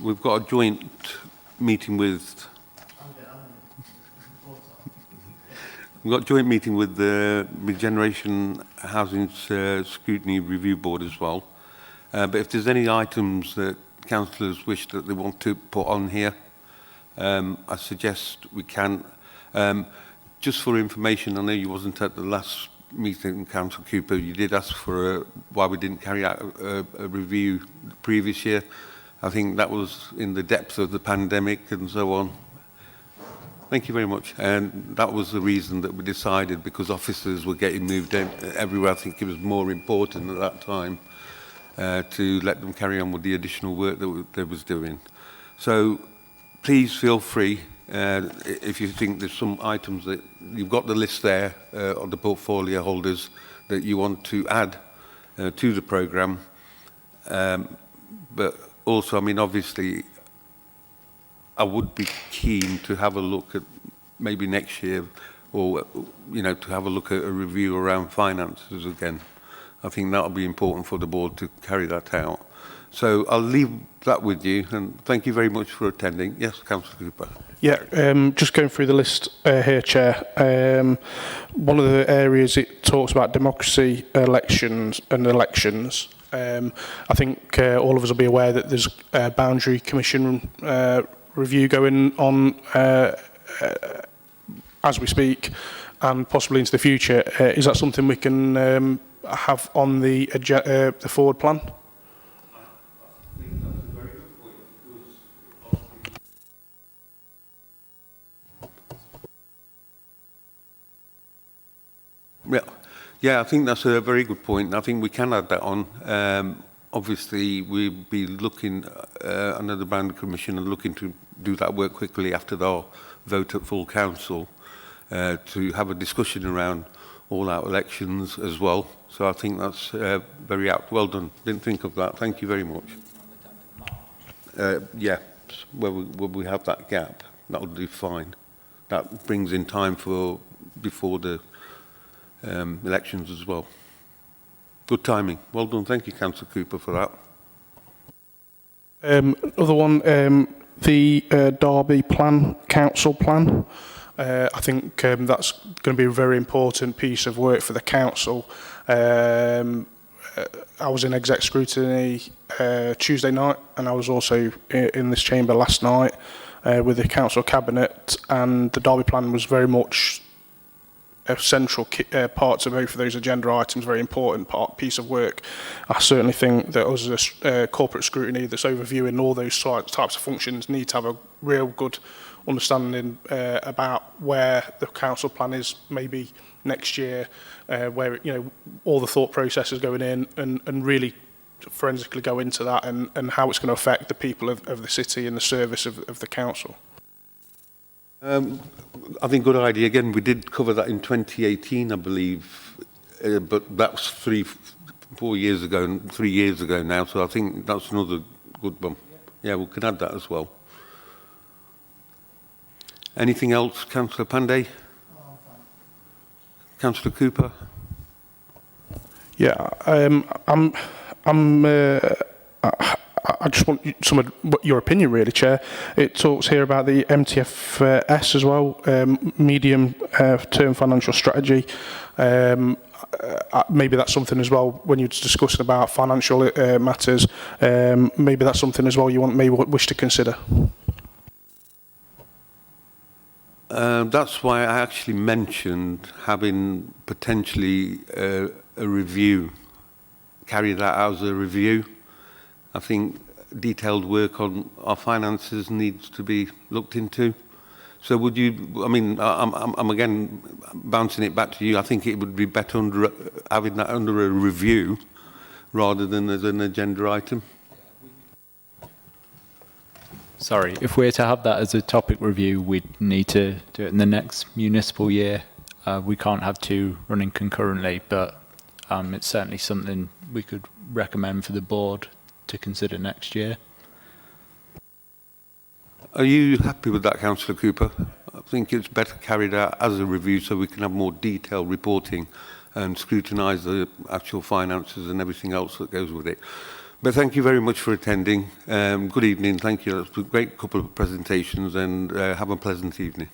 we've got a joint meeting with... We've got a joint meeting with the Regeneration Housing Scrutiny Review Board as well. But if there's any items that councillors wish that they want to put on here, I suggest we can. Just for information, I know you wasn't at the last meeting, Councillor Cooper, you did ask for why we didn't carry out a review the previous year. I think that was in the depths of the pandemic and so on. Thank you very much. And that was the reason that we decided, because officers were getting moved everywhere. I think it was more important at that time to let them carry on with the additional work that they was doing. So please feel free, if you think there's some items that you've got the list there of the portfolio holders that you want to add to the programme. But also, I mean, obviously, I would be keen to have a look at maybe next year, or, you know, to have a look at a review around finances again. I think that'll be important for the board to carry that out. So I'll leave that with you, and thank you very much for attending. Yes, Councillor Cooper. Yeah, just going through the list here, Chair. One of the areas it talks about democracy, elections. I think all of us will be aware that there's a boundary commission review going on as we speak, and possibly into the future. Is that something we can have on the forward plan? Yeah, I think that's a very good point. I think we can add that on. Obviously, we'll be looking under the Boundary Commission and looking to do that work quickly after the vote at full council to have a discussion around all our elections as well. So I think that's very apt. Well done. Didn't think of that. Thank you very much. Yeah, where we have that gap, that'll do fine. That brings in time for before the elections as well. Good timing. Well done. Thank you, Councillor Cooper, for that. Other one, the Derby plan, council plan. I think that's going to be a very important piece of work for the council. I was in exec scrutiny Tuesday night, and I was also in this chamber last night with the council cabinet, and the Derby plan was very much a central part of both of those agenda items, very important piece of work. I certainly think that us as corporate scrutiny that's overviewing all those types of functions need to have a real good understanding about where the council plan is maybe next year, where, you know, all the thought processes going in, and really forensically go into that and how it's going to affect the people of the city and the service of the council. I think good idea. Again, we did cover that in 2018, I believe, but that's 4 years ago, 3 years ago now, so I think that's another good one. Yeah, we can add that as well. Anything else, Councillor Pandey? Councillor Cooper? Yeah, I just want some of your opinion, really, Chair. It talks here about the MTFS as well, medium-term financial strategy. Maybe that's something as well, when you're discussing about financial matters, maybe that's something as well you may wish to consider. That's why I actually mentioned having potentially a review, carry that out as a review. I think detailed work on our finances needs to be looked into. So would you, I mean, I'm again bouncing it back to you. I think it would be better having that under a review rather than as an agenda item. Sorry, if we're to have that as a topic review, we'd need to do it in the next municipal year. We can't have two running concurrently, but it's certainly something we could recommend for the board to consider next year. Are you happy with that, Councillor Cooper? I think it's better carried out as a review so we can have more detailed reporting and scrutinise the actual finances and everything else that goes with it. But thank you very much for attending. Good evening. Thank you. That's a great couple of presentations, and have a pleasant evening.